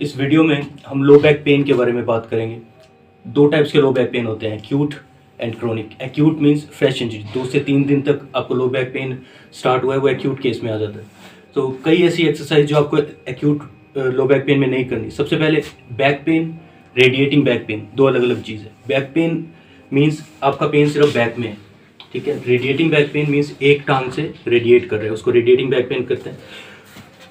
इस वीडियो में हम लो बैक पेन के बारे में बात करेंगे। दो टाइप्स के लो बैक पेन होते हैं, acute and chronic. Acute means fresh injury, 2 से 3 दिन तक आपको लो बैक पेन स्टार्ट हुआ है, वो एक्यूट केस में आ जाता है। तो कई ऐसी एक्सरसाइज जो आपको एक्यूट लो बैक पेन में नहीं करनी। सबसे पहले back pain, radiating back pain, दो अलग अलग चीज़ है। बैक पेन मीन्स आपका पेन सिर्फ बैक में है, ठीक है। रेडिएटिंग बैक पेन मीन्स एक टांग से रेडिएट कर रहे हैं, उसको रेडिएटिंग बैक पेन करते हैं।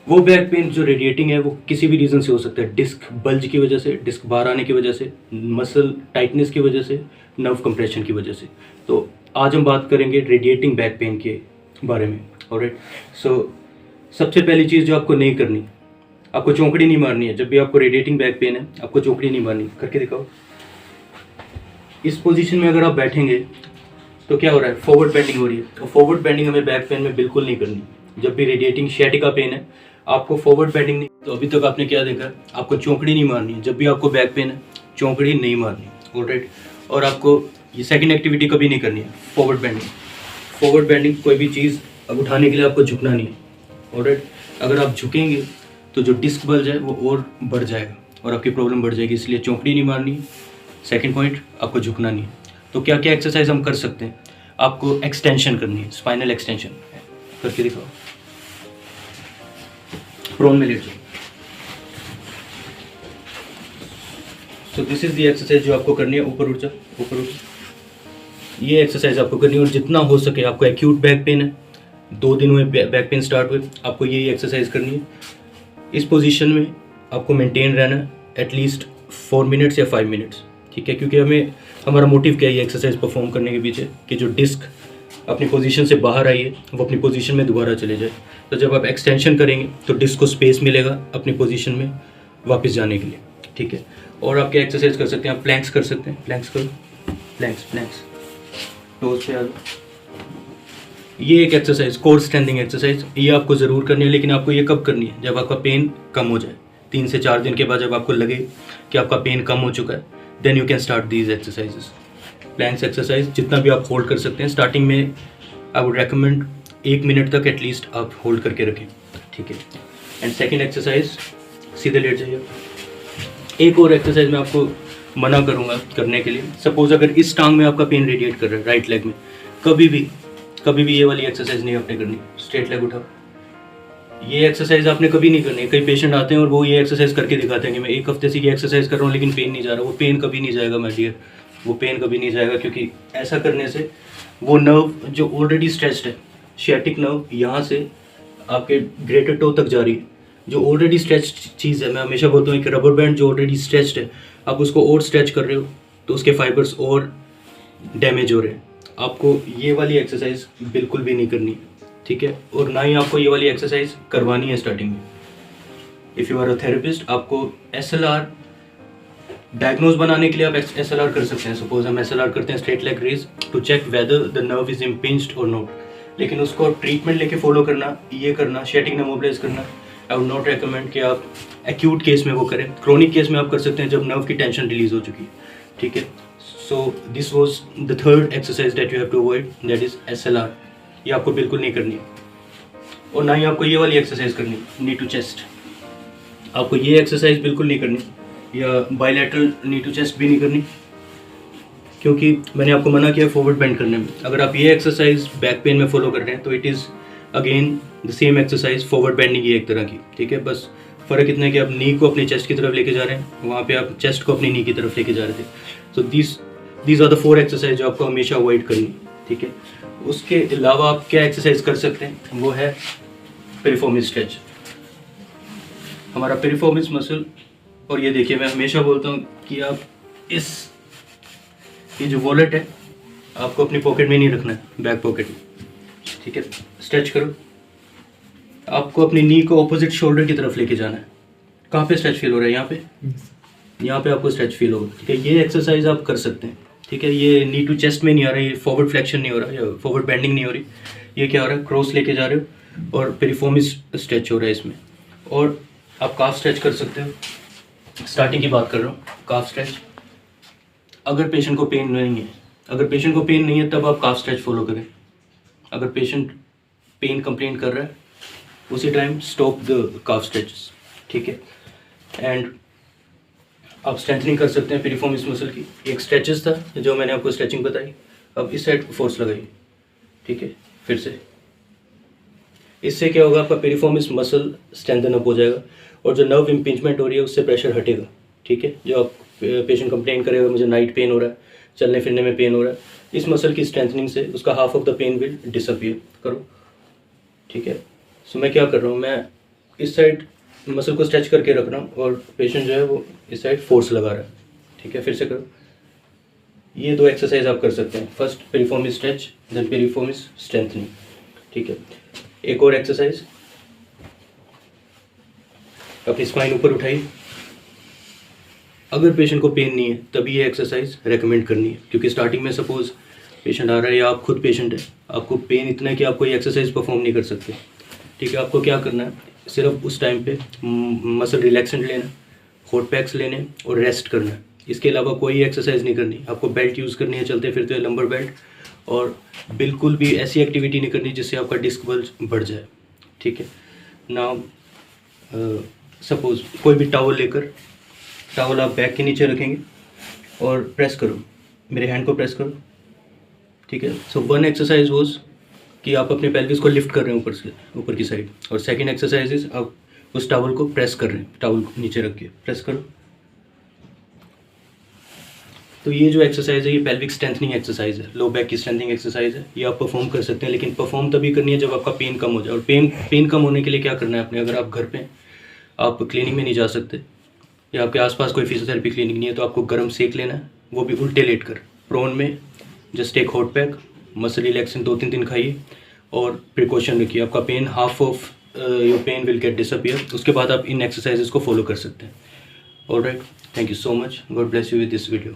वो बैक पेन जो रेडिएटिंग है वो किसी भी रीज़न से हो सकता है, डिस्क बल्ज की वजह से, डिस्क बाहर आने की वजह से, मसल टाइटनेस की वजह से, नर्व कंप्रेशन की वजह से। तो आज हम बात करेंगे रेडिएटिंग बैक पेन के बारे में। ऑलराइट, सो सबसे पहली चीज़ जो आपको नहीं करनी, आपको चौंकड़ी नहीं मारनी है। जब भी आपको रेडिएटिंग बैक पेन है आपको चौंकड़ी नहीं मारनी। करके दिखाओ। इस पोजीशन में अगर आप बैठेंगे तो क्या हो रहा है, फॉरवर्ड बेंडिंग हो रही है। तो फॉरवर्ड बेंडिंग हमें बैक पेन में बिल्कुल नहीं करनी। जब भी रेडिएटिंग सियाटिका पेन है आपको फॉरवर्ड बेंडिंग नहीं। तो अभी तक आपने क्या देखा, आपको चौंकड़ी नहीं मारनी है। जब भी आपको बैक पेन है चौंकड़ी नहीं मारनी। ऑलराइट, और आपको ये सेकंड एक्टिविटी कभी नहीं करनी है, फॉरवर्ड बेंडिंग। फॉरवर्ड बेंडिंग, कोई भी चीज़ अब उठाने के लिए आपको झुकना नहीं है। ऑलराइट, अगर आप झुकेंगे तो जो डिस्क बल्ज है वो और बढ़ जाएगा और आपकी प्रॉब्लम बढ़ जाएगी, इसलिए चौंकड़ी नहीं मारनी है। सेकेंड पॉइंट, आपको झुकना नहीं है। तो क्या क्या एक्सरसाइज हम कर सकते हैं, आपको एक्सटेंशन करनी है, स्पाइनल एक्सटेंशन। करके दिखाओ। प्रोन में लेट जाओ। So this is the exercise जो आपको करनी है। ऊपर उठ जाओ, ऊपर उठ। ये एक्सरसाइज आपको करनी है और जितना हो सके, आपको एक्यूट बैक पेन है, 2 दिन हुए बैक पेन स्टार्ट हुए, आपको यही एक्सरसाइज करनी है। इस पोजीशन में आपको मेंटेन रहना है एटलीस्ट 4 मिनट्स या 5 मिनट्स, ठीक है। क्योंकि हमें, हमारा मोटिव क्या है ये एक्सरसाइज परफॉर्म करने के पीछे, कि जो डिस्क अपनी पोजीशन से बाहर आई है वो अपनी पोजीशन में दोबारा चले जाए। तो जब आप एक्सटेंशन करेंगे तो डिस्क को स्पेस मिलेगा अपनी पोजीशन में वापस जाने के लिए, ठीक है। और आप क्या एक्सरसाइज कर सकते हैं, आप प्लैंक्स कर सकते हैं। प्लैंक्स करो, प्लैंक्स प्लैंक्स, टोज पे आ जाओ। ये एक एक्सरसाइज, कोर स्ट्रेंथिंग एक्सरसाइज, ये आपको ज़रूर करनी है। लेकिन आपको ये कब करनी है, जब आपका पेन कम हो जाए। 3 से 4 दिन के बाद जब आपको लगे कि आपका पेन कम हो चुका है, then you can start these exercises. Planks exercise जितना भी आप होल्ड कर सकते हैं। स्टार्टिंग में आई वुड रेकमेंड 1 मिनट तक एटलीस्ट आप होल्ड करके रखें, ठीक है। एंड सेकेंड एक्सरसाइज, सीधे लेट जाइए। एक और एक्सरसाइज मैं आपको मना करूँगा करने के लिए। सपोज अगर इस टांग में आपका पेन रेडिएट कर रहा है, राइट लेग में, कभी भी ये वाली एक्सरसाइज नहीं आपने करनी। स्ट्रेट लेग उठाओ। ये एक्सरसाइज आपने कभी नहीं करनी है। कई पेशेंट आते हैं और वो ये एक्सरसाइज करके दिखाते हैं कि मैं 1 हफ्ते से ये एक्सरसाइज कर रहा हूँ लेकिन पेन नहीं जा रहा। वो पेन कभी नहीं जाएगा माय डियर, वो पेन कभी नहीं जाएगा। क्योंकि ऐसा करने से वो नर्व जो ऑलरेडी स्ट्रेच्ड है, सियाटिक नर्व, यहाँ से आपके ग्रेटर टो तक जा रही है, जो ऑलरेडी स्ट्रेच्ड चीज़ है। मैं हमेशा बोलता हूँ कि रबर बैंड जो ऑलरेडी स्ट्रेच्ड है, आप उसको और स्ट्रेच कर रहे हो तो उसके फाइबर्स और डैमेज हो रहे हैं। आपको ये वाली एक्सरसाइज बिल्कुल भी नहीं करनी, ठीक है। और ना ही आपको ये वाली एक्सरसाइज करवानी है स्टार्टिंग में। If you are a therapist, आपको SLR डायग्नोज बनाने के लिए आप SLR कर सकते हैं। सपोज हम SLR करते हैं, straight leg raise, to check whether the nerve is impinged or not. लेकिन उसको ट्रीटमेंट लेके फॉलो करना, ये करना, सियाटिक नर्व मोबिलाइज करना, आई वुड नॉट रेकमेंड कि आप एक्यूट केस में वो करें। क्रोनिक केस में आप कर सकते हैं जब नर्व की टेंशन रिलीज हो चुकी है, ठीक है। So this was the third exercise that you have to avoid, that is SLR। ये आपको बिल्कुल नहीं करनी है। और ना ही आपको ये वाली एक्सरसाइज करनी, नी टू चेस्ट। आपको ये एक्सरसाइज बिल्कुल नहीं करनी, या बायलैटरल नी टू चेस्ट भी नहीं करनी, क्योंकि मैंने आपको मना किया फॉरवर्ड बेंड करने में। अगर आप ये एक्सरसाइज बैक पेन में फॉलो कर रहे हैं तो it is again the same exercise, forward bending ये एक तरह की, ठीक है। बस फ़र्क इतना है कि आप नी को अपनी चेस्ट की तरफ लेके जा रहे हैं, वहाँ पे आप चेस्ट को अपनी नी की तरफ लेके जा रहे थे। So these are the 4 exercise जो आपको हमेशा अवॉइड करनी, ठीक है। उसके अलावा आप क्या एक्सरसाइज कर सकते हैं, वो है पेरिफॉर्मिस स्ट्रेच। हमारा पेरिफॉर्मिस मसल, और ये देखिए मैं हमेशा बोलता हूँ कि आप ये जो वॉलेट है आपको अपनी पॉकेट में नहीं रखना है, बैक पॉकेट में, ठीक है। स्ट्रेच करो। आपको अपनी नी को ऑपोजिट शोल्डर की तरफ लेके जाना है। कहाँ पे स्ट्रेच फील हो रहा है, यहाँ पे, यहाँ पे आपको स्ट्रेच फील होगा, ठीक है। ये एक्सरसाइज आप कर सकते हैं, ठीक है। ये नी टू चेस्ट में नहीं आ रहा है, ये फॉरवर्ड फ्लेक्शन नहीं हो रहा, या फॉरवर्ड बेंडिंग नहीं हो रही। ये क्या हो रहा है, क्रॉस लेके जा रहे हो और पेरिफॉर्मिस स्ट्रेच हो रहा है इसमें। और आप काफ स्ट्रेच कर सकते हो। स्टार्टिंग की बात कर रहा हूँ, काफ स्ट्रेच। अगर पेशेंट को पेन नहीं है तब आप काफ स्ट्रेच फॉलो करें। अगर पेशेंट पेन कंप्लेन कर रहा है उसी time stop the calf stretches, ठीक है। एंड आप स्ट्रेंथनिंग कर सकते हैं पेरिफॉर्मिस मसल की। एक स्ट्रेचेस था जो मैंने आपको स्ट्रेचिंग बताई, अब इस साइड फोर्स लगाइए, ठीक है। फिर से इससे क्या होगा, आपका पेरिफॉर्मिस मसल स्ट्रेंथन अप हो जाएगा और जो नर्व इम्पिंजमेंट हो रही है उससे प्रेशर हटेगा, ठीक है। जो आप पेशेंट कंप्लेन करेगा मुझे नाइट पेन हो रहा है, चलने फिरने में पेन हो रहा है, इस मसल की स्ट्रेंथनिंग से उसका half of the pain will disappear करो, ठीक है। सो मैं क्या कर रहा हूँ, मैं इस साइड मसल को स्ट्रेच करके रख रहा हूँ और पेशेंट जो है वो इस साइड फोर्स लगा रहा है, ठीक है। फिर से करो। ये 2 एक्सरसाइज आप कर सकते हैं, first piriformis stretch then piriformis strengthening, ठीक है। एक और एक्सरसाइज, अपनी स्पाइन ऊपर उठाइए। अगर पेशेंट को पेन नहीं है तभी ये एक्सरसाइज रेकमेंड करनी है, क्योंकि स्टार्टिंग में सपोज पेशेंट आ रहा है या आप खुद पेशेंट है, आपको पेन इतना है कि आप कोई एक्सरसाइज परफॉर्म नहीं कर सकते, ठीक है। आपको क्या करना है, सिर्फ उस टाइम पे मसल रिलैक्सेंट लेना, हॉट पैक्स लेने और रेस्ट करना है। इसके अलावा कोई एक्सरसाइज नहीं करनी। आपको बेल्ट यूज़ करनी है, चलते फिरते हुए लंबर बेल्ट, और बिल्कुल भी ऐसी एक्टिविटी नहीं करनी जिससे आपका डिस्क बल्ज बढ़ जाए, ठीक है। नाउ सपोज कोई भी टावल लेकर, टावल आप बैक के नीचे रखेंगे और प्रेस करो, मेरे हैंड को प्रेस करो, ठीक है। सो 1 एक्सरसाइज वॉज कि आप अपने पेल्विस को लिफ्ट कर रहे हैं ऊपर से, ऊपर की साइड, और सेकंड एक्सरसाइज इज आप उस टावल को प्रेस कर रहे हैं, टावल को नीचे रख के प्रेस करो। तो ये जो एक्सरसाइज है ये पेल्विक स्ट्रेंथनिंग एक्सरसाइज है, लो बैक की स्ट्रेंथनिंग एक्सरसाइज है। ये आप परफॉर्म कर सकते हैं, लेकिन परफॉर्म तभी करनी है जब आपका पेन कम हो जाए। और पेन कम होने के लिए क्या करना है आपने, अगर आप घर पे आप क्लिनिक में नहीं जा सकते या आपके आसपास कोई फिजियोथेरेपी क्लिनिक नहीं है, तो आपको गर्म सेक लेना है, वो भी उल्टे लेट कर, प्रोन में। जस्ट एक हॉट पैक, मसल रिलैक्सेंट 2-3 दिन खाइए और प्रिकॉशन रखिए, आपका pain half of your pain will get disappear. उसके बाद आप इन एक्सरसाइजेस को फॉलो कर सकते हैं। Alright, thank you so much, God bless you with this video.